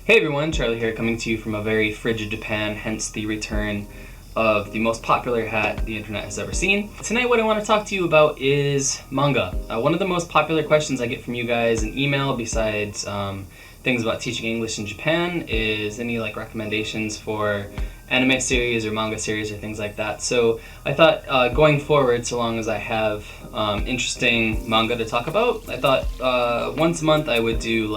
Hey everyone, Charlie here, coming to you from a very frigid Japan, hence the return of the most popular hat the internet has ever seen. Tonight what I want to talk to you about is manga. One of the most popular questions I get from you guys in email, besides things about teaching English in Japan, is any recommendations for anime series or manga series or things like that. So I thought going forward, so long as I have interesting manga to talk about, I thought once a month I would do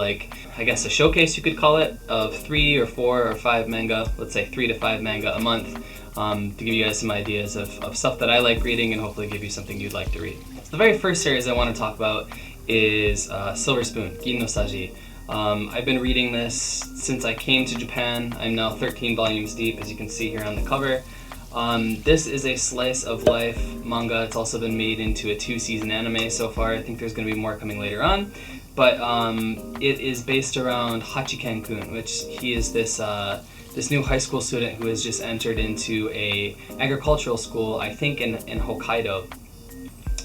I guess a showcase, you could call it, of 3 or 4 or 5 manga, let's say 3 to 5 manga a month, to give you guys some ideas of stuff that I like reading and hopefully give you something you'd like to read. So the very first series I want to talk about is Silver Spoon, Gin no Saji. I've been reading this since I came to Japan. I'm now 13 volumes deep, as you can see here on the cover. This is a slice of life manga. It's also been made into a 2-season anime so far. I think there's going to be more coming later on. But it is based around Hachiken-kun, which he is this new high school student who has just entered into a agricultural school, I think in Hokkaido.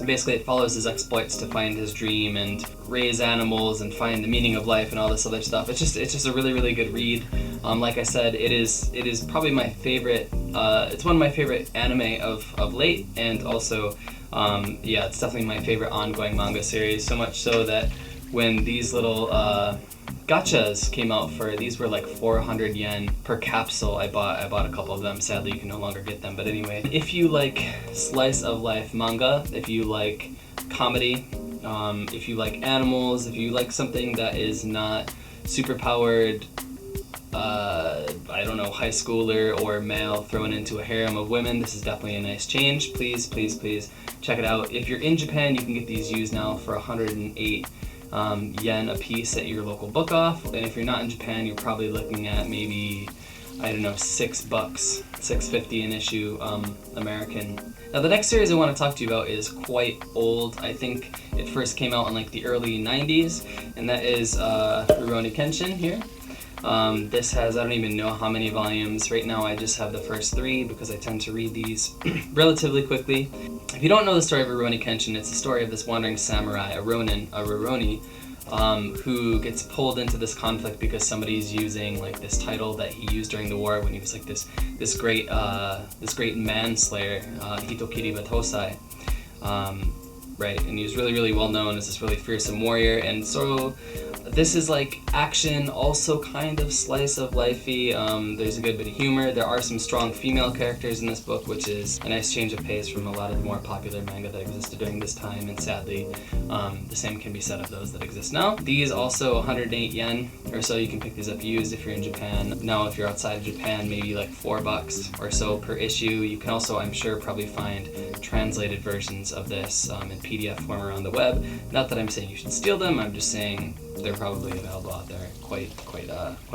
Basically, it follows his exploits to find his dream and raise animals and find the meaning of life and all this other stuff. It's just a really, really good read. Like I said, it is probably my favorite. It's one of my favorite anime of late, and also, it's definitely my favorite ongoing manga series. So much so that when these little gachas came out these were like 400 yen per capsule. I bought a couple of them. Sadly, you can no longer get them. But anyway, if you like slice of life manga, if you like comedy, if you like animals, if you like something that is not super powered, high schooler or male thrown into a harem of women, this is definitely a nice change. Please, please, please check it out. If you're in Japan, you can get these used now for 108 yen a piece at your local book off, and if you're not in Japan, you're probably looking at maybe, $6, $6.50 an issue, American. Now the next series I want to talk to you about is quite old. I think it first came out in the early 90s, and that is Rurouni Kenshin here. This has, I don't even know how many volumes. Right now I just have the first 3 because I tend to read these relatively quickly. If you don't know the story of Rurouni Kenshin, it's the story of this wandering samurai, a Rurouni, who gets pulled into this conflict because somebody's using this title that he used during the war when he was this great manslayer, Hitokiri Batosai. Right, and he was really, really well known as this really fearsome warrior, and so this is action, also kind of slice of lifey. There's a good bit of humor. There are some strong female characters in this book, which is a nice change of pace from a lot of the more popular manga that existed during this time, and sadly, the same can be said of those that exist now. These also 108 yen or so. You can pick these up used if you're in Japan. Now, if you're outside of Japan, maybe $4 or so per issue. You can also, I'm sure, probably find translated versions of this in PDF form around the web. Not that I'm saying you should steal them. I'm just saying they're probably available out there quite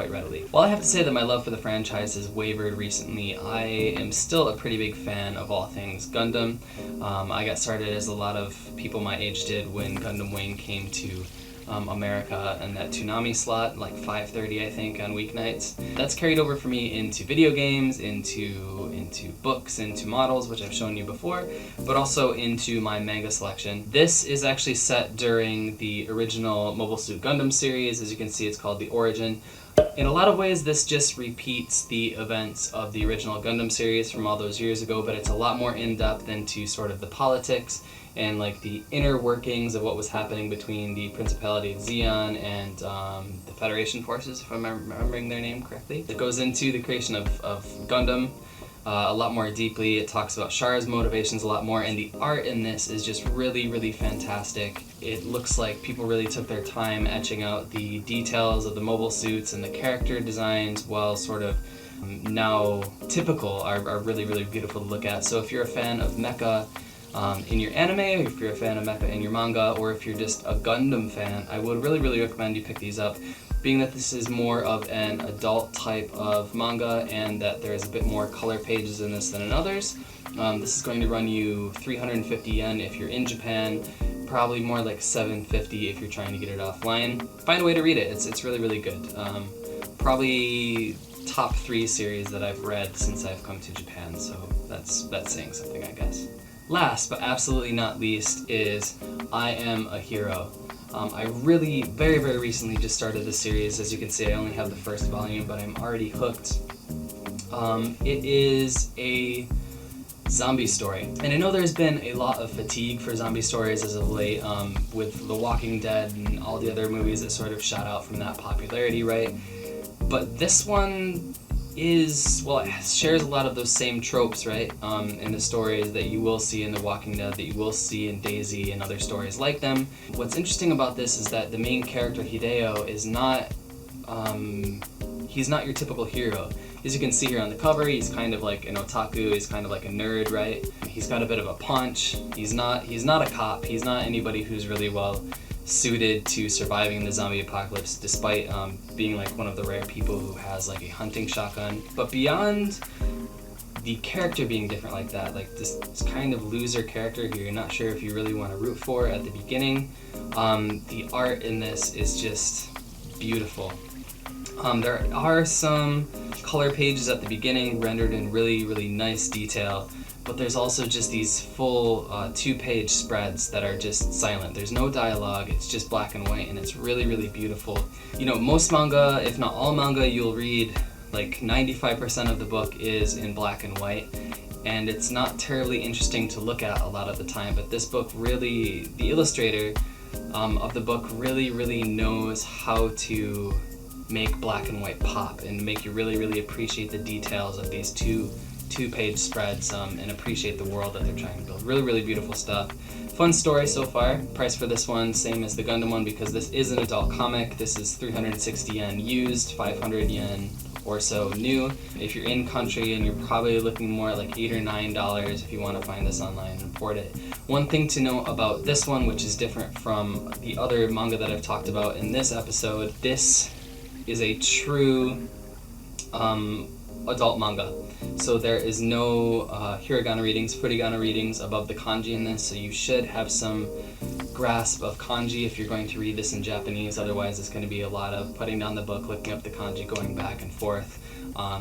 readily. While I have to say that my love for the franchise has wavered recently, I am still a pretty big fan of all things Gundam. I got started, as a lot of people my age did, when Gundam Wing came to America and that Toonami slot, 5:30 I think on weeknights. That's carried over for me into video games, into books, into models, which I've shown you before, but also into my manga selection. This is actually set during the original Mobile Suit Gundam series. As you can see, it's called The Origin. In a lot of ways, this just repeats the events of the original Gundam series from all those years ago, but it's a lot more in-depth into sort of the politics and the inner workings of what was happening between the Principality of Zeon and the Federation forces, if I'm remembering their name correctly. It goes into the creation of Gundam a lot more deeply. It talks about Char's motivations a lot more, and the art in this is just really, really fantastic. It looks like people really took their time etching out the details of the mobile suits, and the character designs, while sort of now typical, are really, really beautiful to look at. So if you're a fan of mecha in your anime, or if you're a fan of mecha in your manga, or if you're just a Gundam fan, I would really, really recommend you pick these up. Being that this is more of an adult type of manga and that there is a bit more color pages in this than in others, this is going to run you 350 yen if you're in Japan, probably more like 750 if you're trying to get it offline. Find a way to read it. It's really, really good. Probably top 3 series that I've read since I've come to Japan, so that's saying something, I guess. Last but absolutely not least is I Am a Hero. I really, very, very recently just started the series. As you can see, I only have the first volume, but I'm already hooked. It is a zombie story. And I know there's been a lot of fatigue for zombie stories as of late, with The Walking Dead and all the other movies that sort of shot out from that popularity, right? But this one is, well, it shares a lot of those same tropes, right? In the stories that you will see in The Walking Dead, that you will see in Daisy and other stories like them. What's interesting about this is that the main character, Hideo, is not, he's not your typical hero. As you can see here on the cover, he's kind of like an otaku, he's kind of like a nerd, right? He's got a bit of a punch. He's not a cop, he's not anybody who's really well suited to surviving the zombie apocalypse, despite being like one of the rare people who has like a hunting shotgun. But beyond the character being different like that, like this kind of loser character who you're not sure if you really want to root for at the beginning, the art in this is just beautiful. There are some color pages at the beginning rendered in really, really nice detail, but there's also just these full 2-page spreads that are just silent. There's no dialogue, it's just black and white, and it's really, really beautiful. You know, most manga, if not all manga, you'll read like 95% of the book is in black and white, and it's not terribly interesting to look at a lot of the time, but this book really, the illustrator of the book really, really knows how to make black and white pop and make you really, really appreciate the details of these two-page spreads and appreciate the world that they're trying to build. Really, really beautiful stuff. Fun story so far. Price for this one, same as the Gundam one, because this is an adult comic. This is 360 yen used, 500 yen or so new. If you're in country, and you're probably looking more at like $8 or $9 if you want to find this online and import it. One thing to note about this one, which is different from the other manga that I've talked about in this episode, this is a true adult manga. So there is no hiragana readings, furigana readings above the kanji in this, so you should have some grasp of kanji if you're going to read this in Japanese. Otherwise, it's going to be a lot of putting down the book, looking up the kanji, going back and forth.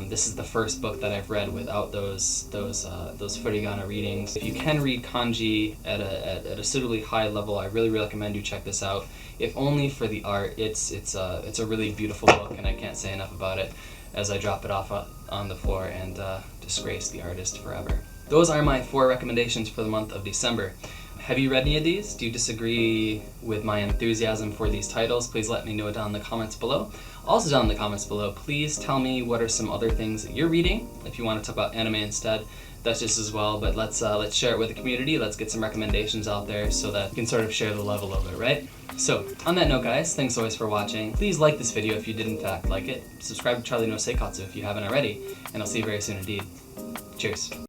This is the first book that I've read without those furigana readings. If you can read kanji at a suitably high level, I really recommend you check this out. If only for the art, it's a really beautiful book, and I can't say enough about it as I drop it off on the floor and disgrace the artist forever. Those are my 4 recommendations for the month of December. Have you read any of these? Do you disagree with my enthusiasm for these titles? Please let me know down in the comments below. Also down in the comments below, please tell me what are some other things that you're reading. If you want to talk about anime instead, that's just as well, but let's share it with the community. Let's get some recommendations out there so that we can sort of share the level of it, right? So, on that note, guys, thanks always for watching. Please like this video if you did in fact like it. Subscribe to Charlie no Seikatsu if you haven't already, and I'll see you very soon indeed. Cheers.